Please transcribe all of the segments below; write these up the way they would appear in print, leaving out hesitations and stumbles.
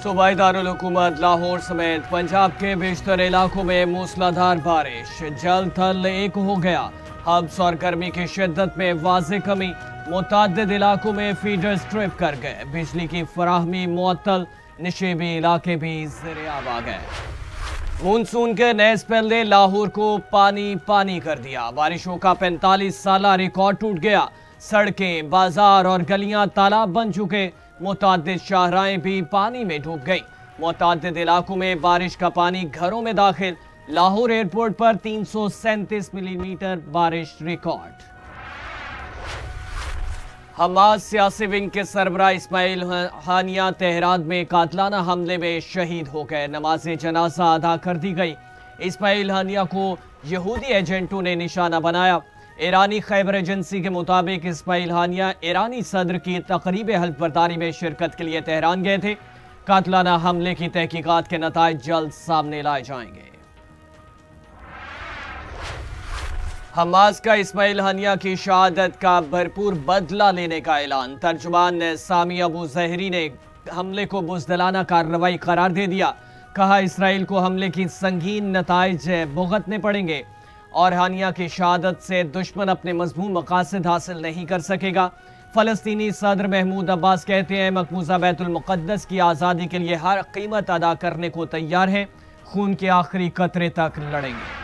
सूबाई दारुल हुकूमत लाहौर समेत पंजाब के बेशतर इलाकों में मूसलाधार बारिश, जल थल एक हो गया। हब्स और गर्मी की शिद्दत में वाज़े कमी, मुतअद्दिद इलाकों में फीडर स्ट्रिप कर गए। बिजली की फराहमी मुअत्तल, निशेबी इलाके भी ज़ेर-ए-आब आ गए। मानसून के नए स्पेल ने लाहौर को पानी पानी कर दिया। बारिशों का 45 साला रिकॉर्ड टूट गया। सड़कें, बाजार और गलियां तालाब बन चुके। मुतअद्दिद शाहराएं भी पानी में डूब गई। मुतअद्दिद इलाकों में बारिश का पानी घरों में दाखिल। लाहौर एयरपोर्ट पर 337 मिलीमीटर बारिश रिकॉर्ड। हमास सियासी विंग के सरबराह इस्माइल हानिया तेहरान में कातलाना हमले में शहीद हो गए। नमाज जनाजा अदा कर दी गई। इस्माइल हानिया को यहूदी एजेंटों ने निशाना बनाया। ईरानी खैबर एजेंसी के मुताबिक इस्माइल हानिया ईरानी सदर की तकरीब हल्फबर्दारी में शिरकत के लिए तेहरान गए थे। कातलाना हमले की तहकीकात के नताइज जल्द सामने लाए जाएंगे। हमास का इस्माइल हानिया की शहादत का भरपूर बदला लेने का ऐलान। तर्जुमान सामी अबू जहरी ने हमले को बुज़दिलाना कार्रवाई करार दे दिया। कहा, इसराइल को हमले की संगीन नताइज भुगतने पड़ेंगे और हानिया की शहादत से दुश्मन अपने मज़मूम मकासद हासिल नहीं कर सकेगा। फ़लस्तीनी सदर महमूद अब्बास कहते हैं, मकबूजा बैतुल मुक़द्दस की आज़ादी के लिए हर कीमत अदा करने को तैयार हैं। खून के आखिरी कतरे तक लड़ेंगे।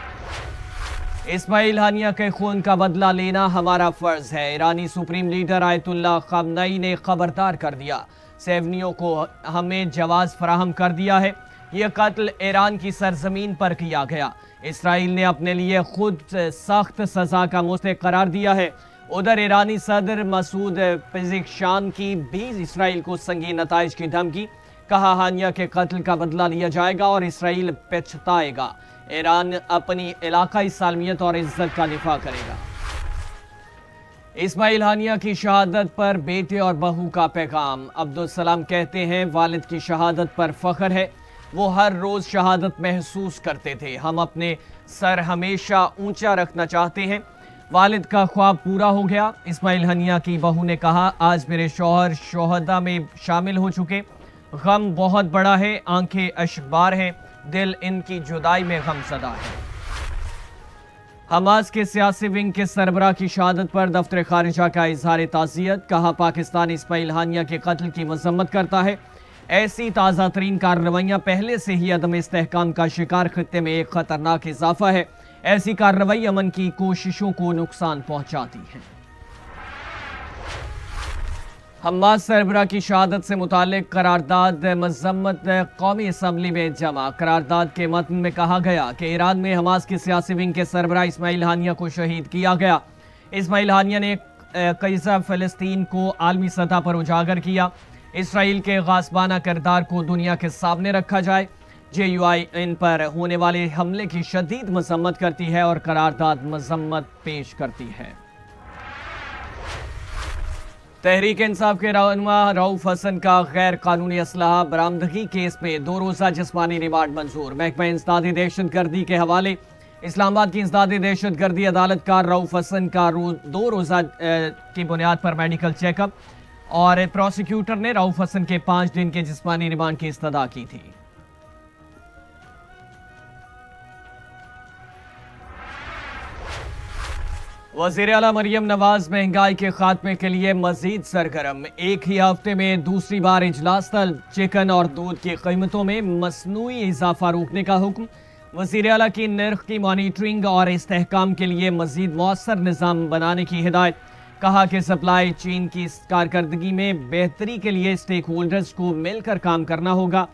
इस्माइल हानिया के खून का बदला लेना हमारा फर्ज है। ईरानी सुप्रीम लीडर आयतुल्लाह ख़ामनेई ने खबरदार कर दिया। सेवनियों को हमें जवाज़ फराहम कर दिया है। यह कत्ल ईरान की सरजमीन पर किया गया। इसराइल ने अपने लिए खुद सख्त सज़ा का मुस्तहिक़ करार दिया है। उधर ईरानी सदर मसूद पेज़ेश्कियान की भी इसराइल को संगीन नताइज की धमकी। कहा, हानिया के कत्ल का बदला लिया जाएगा और इसराइल पछताएगा। ईरान अपनी इलाकाई सालमियत और इज्जत का दिफा करेगा। इस्माइल हानिया की शहादत पर बेटे और बहू का पैगाम। अब्दुल सलाम कहते हैं, वालिद की शहादत पर फख्र है। वो हर रोज़ शहादत महसूस करते थे। हम अपने सर हमेशा ऊंचा रखना चाहते हैं। वालिद का ख्वाब पूरा हो गया। इस्माइल हानिया की बहू ने कहा, आज मेरे शौहर शोहदा में शामिल हो चुके। गम बहुत बड़ा है, आंखें अश्कबार हैं, दिल इनकी जुदाई में गमज़दा है। हमास के सियासी विंग के सरबराह की शहादत पर दफ्तर खारिजा का इजहार ताज़ियत। कहा, पाकिस्तान इस्माइल हानिया के कत्ल की मजम्मत करता है। ऐसी ताज़ा तरीन कार्रवाइयाँ पहले से ही अदम इस्तेहकाम का शिकार खित्ते में एक खतरनाक इजाफा है। ऐसी कार्रवाई अमन की कोशिशों को नुकसान पहुँचाती है। हमास सरबराह की शहादत से मुतालिक करारदाद मजम्मत कौमी असम्बली में जमा। करारदाद के मतन में कहा गया कि ईरान में हमास के सियासी विंग के सरबराह इस्माइल हानिया को शहीद किया गया। इस्माइल हानिया ने कज़ा फ़लस्तीन को आलमी सतह पर उजागर किया। इसराइल के गासबाना किरदार को दुनिया के सामने रखा जाए। JUI इन पर होने वाले हमले की शदीद मजम्मत करती है और करारदाद मजम्मत पेश करती है। तहरीक इंसाफ के रहनुमा रऊफ हसन का गैर कानूनी असलहा बरामदगी केस में 2 रोज़ा जिस्मानी रिमांड मंजूर। महकमा इंसदादी दहशतगर्दी के हवाले इस्लामाबाद की इंसदादी दहशतगर्दी अदालत का रऊफ हसन का 2 रोज़ा की बुनियाद पर मेडिकल चेकअप और प्रोसिक्यूटर ने रऊफ हसन के 5 दिन के जिस्मानी रिमांड की इस्तदा की थी। वज़ीर आला मरियम नवाज महंगाई के खात्मे के लिए मजीद सरगर्म। एक ही हफ्ते में दूसरी बार इजलास तलब। चिकन और दूध की कीमतों में मसनूई इजाफा रोकने का हुक्म। वज़ीर आला की नर्ख की मॉनिटरिंग और इस्तेहकाम के लिए मजीद मौसर निज़ाम बनाने की हिदायत। कहा कि सप्लाई चेन की कारकर्दगी में बेहतरी के लिए स्टेक होल्डर्स को मिलकर काम करना होगा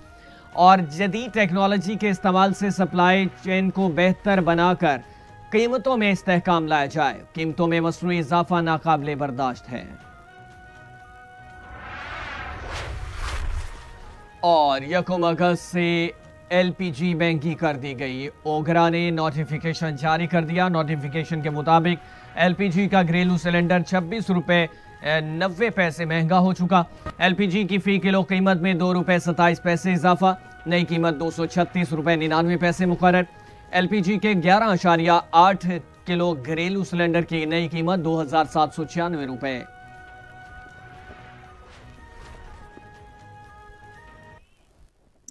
और जदीद टेक्नोलॉजी के इस्तेमाल से सप्लाई चेन को बेहतर बनाकर कीमतों में इस्तेहकाम लाया जाए। कीमतों में मसनूई इजाफा नाकाबिले बर्दाश्त है। और 1 अगस्त से LPG महंगी कर दी गई। ओगरा ने नोटिफिकेशन जारी कर दिया। नोटिफिकेशन के मुताबिक LPG का घरेलू सिलेंडर 26 रुपये 90 पैसे महंगा हो चुका। LPG की फ़ी किलो कीमत में 2 रुपये 27 पैसे इजाफा। नई कीमत 236 रुपये 99 पैसे मुकर्रर। LPG के 11.8 किलो घरेलू सिलेंडर की नई कीमत 2796 रुपये।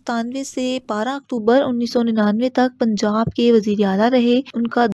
1997 से 12 अक्टूबर 1999 तक पंजाब के वजीर आला रहे। उनका